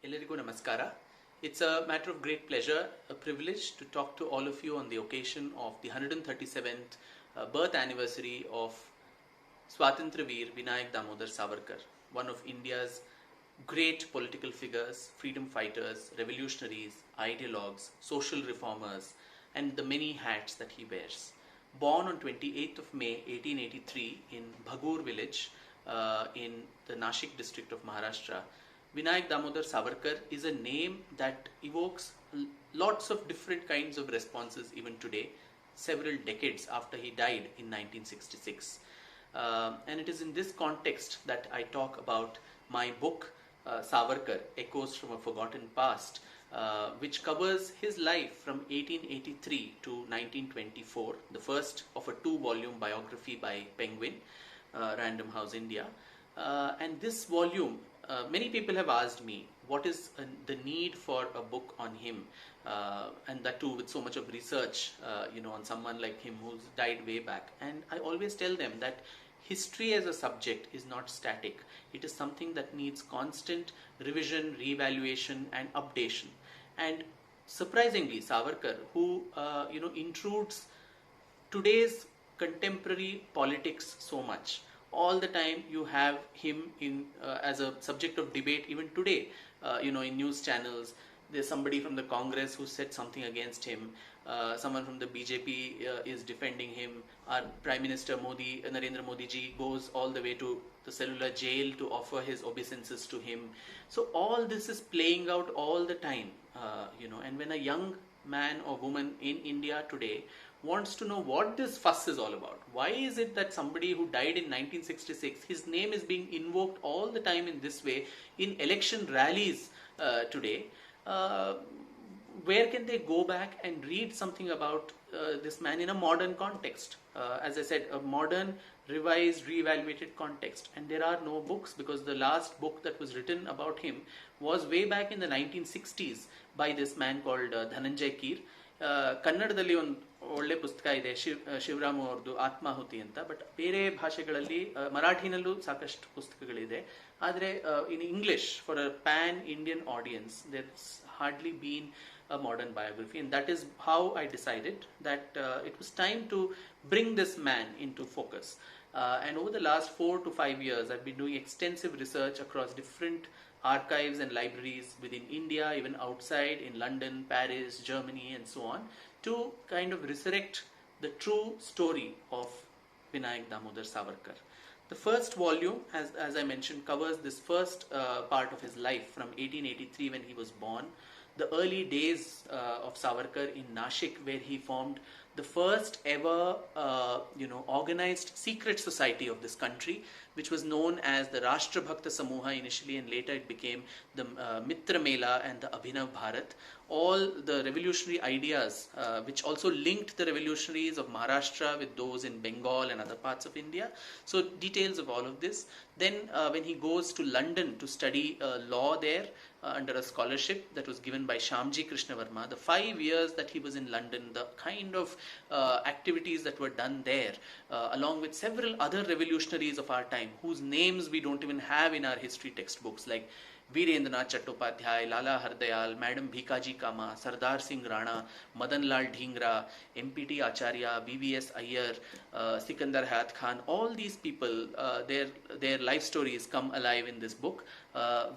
Ellarigu Namaskara. It's a matter of great pleasure, a privilege to talk to all of you on the occasion of the 137th birth anniversary of Swatantra Veer Vinayak Damodar Savarkar, one of India's great political figures, freedom fighters, revolutionaries, ideologues, social reformers, and the many hats that he wears. Born on 28th of May 1883 in Bhagur village in the Nashik district of Maharashtra, Vinayak Damodar Savarkar is a name that evokes lots of different kinds of responses even today, several decades after he died in 1966. And it is in this context that I talk about my book, Savarkar, Echoes from a Forgotten Past, which covers his life from 1883 to 1924, the first of a two-volume biography by Penguin, Random House India. And this volume, many people have asked me, what is the need for a book on him, and that too with so much of research, on someone like him who's died way back. And I always tell them that history as a subject is not static. It is something that needs constant revision, reevaluation, and updation. And surprisingly, Savarkar, who intrudes today's contemporary politics so much. All the time you have him in as a subject of debate even today, in news channels. There's somebody from the Congress who said something against him. Someone from the BJP is defending him. Our Prime Minister Modi, Narendra Modi ji, goes all the way to the cellular jail to offer his obeisances to him. So all this is playing out all the time, and when a young man or woman in India today wants to know what this fuss is all about. Why is it that somebody who died in 1966, his name is being invoked all the time in this way in election rallies today? Where can they go back and read something about this man in a modern context? As I said, a modern, revised, reevaluated context. And there are no books, because the last book that was written about him was way back in the 1960s by this man called Dhananjay Keer. ಕನ್ನಡದಲ್ಲಿ ಒಂದು ಒಳ್ಳೆ ಪುಸ್ತಕ ಇದೆ, ಶಿವರಾಮ್ ಅವ್ರದ್ದು ಆತ್ಮಾಹುತಿ ಅಂತ. But ಬೇರೆ ಭಾಷೆಗಳಲ್ಲಿ, ಮರಾಠಿನಲ್ಲೂ ಸಾಕಷ್ಟು ಪುಸ್ತಕಗಳಿದೆ. ಆದರೆ in English, for a pan Indian audience, there's hardly been a modern biography, and that is how I decided that it was time to bring this man into focus. And over the last 4 to 5 years, I've been doing extensive research across different archives and libraries within India, even outside, in London, Paris, Germany, and so on, to kind of resurrect the true story of Vinayak Damodar Savarkar. The first volume, as I mentioned, covers this first part of his life from 1883 when he was born, the early days of Savarkar in Nashik, where he formed the first ever organized secret society of this country, which was known as the Rashtra Bhakta Samuha initially, and later it became the Mitra Mela and the Abhinav Bharat. All the revolutionary ideas, which also linked the revolutionaries of Maharashtra with those in Bengal and other parts of India. So details of all of this. Then when he goes to London to study law there, under a scholarship that was given by Shyamji Krishna Verma, the 5 years that he was in London, the kind of activities that were done there, along with several other revolutionaries of our time, whose names we don't even have in our history textbooks, like Virendranath Chattopadhyay, Lala Hardayal, Madam Bhikaji Kama, Sardar Singh Rana, Madan Lal Dhingra, MPT Acharya, BVS Iyer, Sikandar Hayat Khan. All these people, their life stories come alive in this book,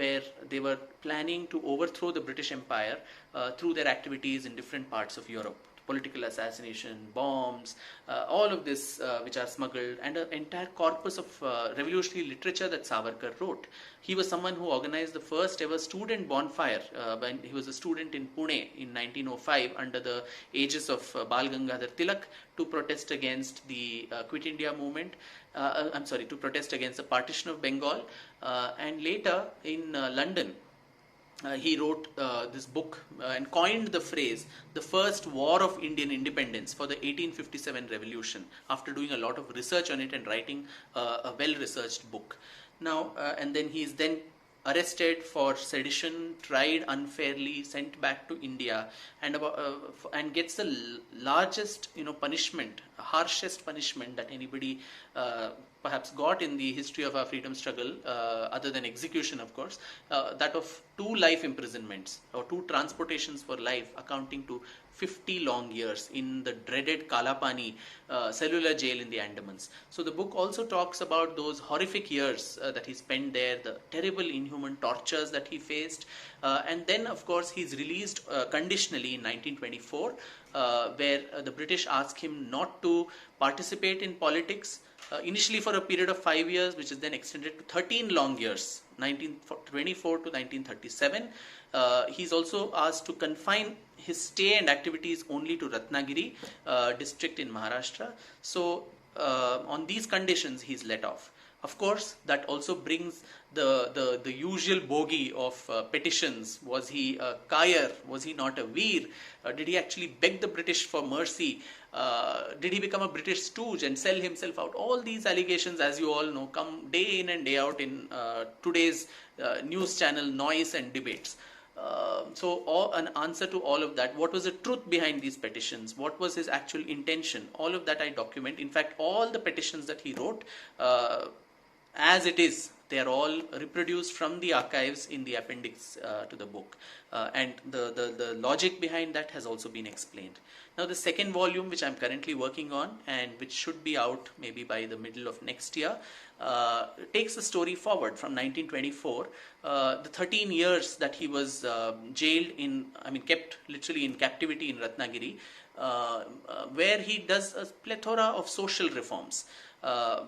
where they were planning to overthrow the British Empire through their activities in different parts of Europe. Political assassination, bombs, all of this which are smuggled, and an entire corpus of revolutionary literature that Savarkar wrote. He was someone who organized the first ever student bonfire when he was a student in Pune in 1905 under the aegis of Bal Gangadhar Tilak, to protest against the Quit India movement, to protest against the partition of Bengal, and later in London. He wrote this book and coined the phrase, the first war of Indian independence, for the 1857 revolution, after doing a lot of research on it and writing a well-researched book. Now, and then he is then arrested for sedition, tried unfairly, sent back to India, and gets the largest punishment, harshest punishment that anybody perhaps got in the history of our freedom struggle, other than execution, of course, that of 2 life imprisonments or 2 transportations for life, accounting to 50 long years in the dreaded Kalapani cellular jail in the Andamans. So the book also talks about those horrific years that he spent there, the terrible inhuman tortures that he faced, and then of course he's released conditionally in 1924, where the British ask him not to participate in politics, initially for a period of 5 years, which is then extended to 13 long years, 1924 to 1937. He's also asked to confine his stay and activities only to Ratnagiri district in Maharashtra. So on these conditions, he's let off. Of course, that also brings the usual bogey of petitions. Was he a Kair? Was he not a Veer? Did he actually beg the British for mercy? Did he become a British stooge and sell himself out? All these allegations, as you all know, come day in and day out in today's news channel noise and debates. So an answer to all of that, what was the truth behind these petitions, what was his actual intention, all of that I document. In fact, all the petitions that he wrote, as it is, they are all reproduced from the archives in the appendix to the book, and the logic behind that has also been explained. Now the second volume, which I'm currently working on and which should be out maybe by the middle of next year, takes the story forward from 1924, the 13 years that he was jailed in, kept literally in captivity in Ratnagiri, where he does a plethora of social reforms,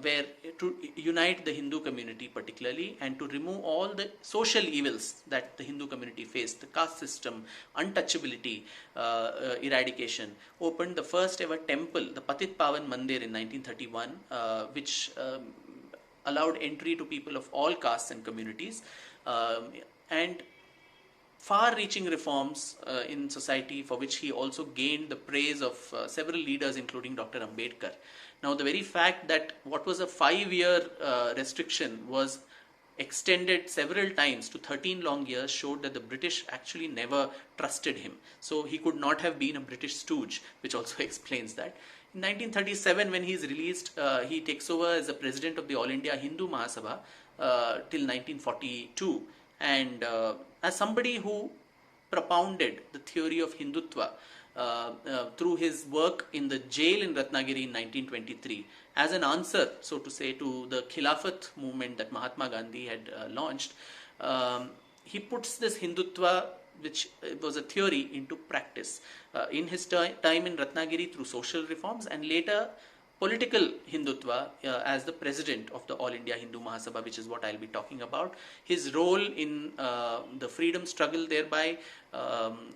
where to unite the Hindu community particularly and to remove all the social evils that the Hindu community faced, the caste system, untouchability, eradication, opened the first ever temple, the Patit Pavan Mandir in 1931, which allowed entry to people of all castes and communities, and far-reaching reforms in society, for which he also gained the praise of several leaders, including Dr. Ambedkar. Now, the very fact that what was a 5-year restriction was extended several times to 13 long years showed that the British actually never trusted him. So he could not have been a British stooge, which also explains that. In 1937, when he is released, he takes over as the president of the All India Hindu Mahasabha till 1942. And as somebody who propounded the theory of Hindutva through his work in the jail in Ratnagiri in 1923, as an answer, so to say, to the Khilafat movement that Mahatma Gandhi had launched, he puts this Hindutva, which was a theory, into practice in his time in Ratnagiri through social reforms, and later political Hindutva as the president of the All India Hindu Mahasabha, which is what I'll be talking about. His role in the freedom struggle thereby,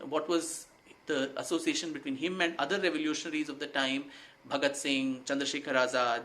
what was the association between him and other revolutionaries of the time, Bhagat Singh, Chandrasekhar Azad,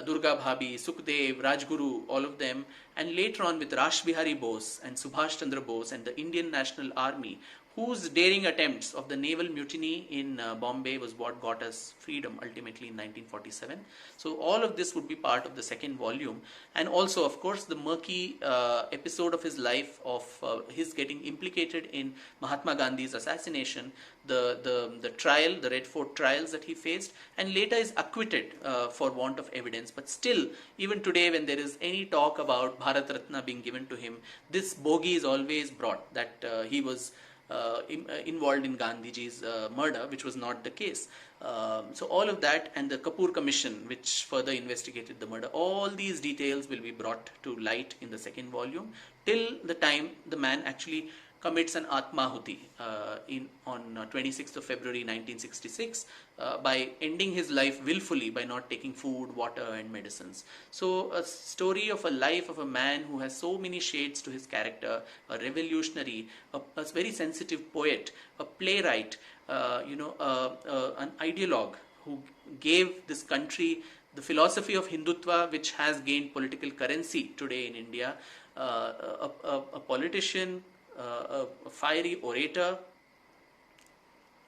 Durga Bhabhi, Sukhdev, Rajguru, all of them, and later on with Rash Bihari Bose and Subhash Chandra Bose and the Indian National Army, whose daring attempts of the naval mutiny in Bombay was what got us freedom ultimately in 1947. So all of this would be part of the second volume, and also of course the murky episode of his life of his getting implicated in Mahatma Gandhi's assassination, the trial, the Red Fort trials that he faced, and later is acquitted for want of evidence. But still, even today when there is any talk about Bharat Ratna being given to him, this bogey is always brought that he was involved in Gandhiji's murder, which was not the case. So all of that, and the Kapoor Commission, which further investigated the murder, all these details will be brought to light in the second volume, till the time the man actually commits an Atmahuti on 26th of February 1966 by ending his life willfully by not taking food, water and medicines. So a story of a life of a man who has so many shades to his character, a revolutionary, a very sensitive poet, a playwright, an ideologue who gave this country the philosophy of Hindutva, which has gained political currency today in India, a politician, a fiery orator.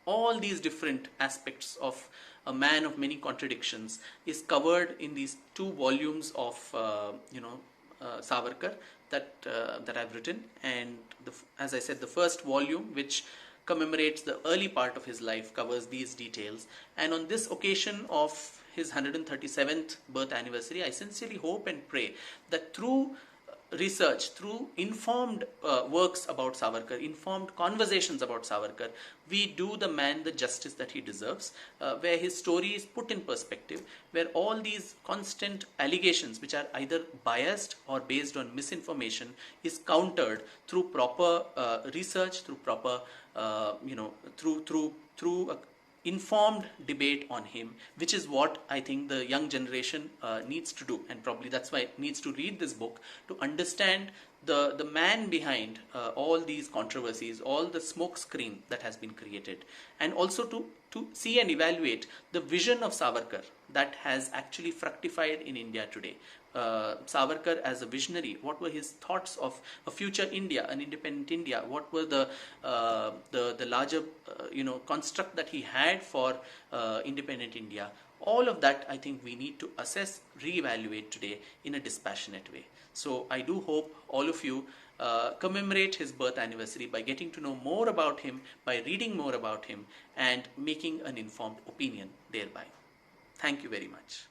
All these different aspects of a man of many contradictions is covered in these 2 volumes of Savarkar that I've written. And as I said, the first volume, which commemorates the early part of his life, covers these details. And on this occasion of his 137th birth anniversary, I sincerely hope and pray that through research, through informed works about Savarkar, informed conversations about Savarkar, we do the man the justice that he deserves, where his story is put in perspective, where all these constant allegations, which are either biased or based on misinformation, is countered through proper research, through proper, through informed debate on him, which is what I think the young generation needs to do, and probably that's why it needs to read this book to understand the man behind all these controversies, all the smoke screen that has been created, and also to see and evaluate the vision of Savarkar that has actually fructified in India today. Savarkar as a visionary, what were his thoughts of a future India, an independent India? What were the larger construct that he had for independent India? All of that I think we need to assess, reevaluate today in a dispassionate way. So I do hope all of you commemorate his birth anniversary by getting to know more about him, by reading more about him, and making an informed opinion thereby. Thank you very much.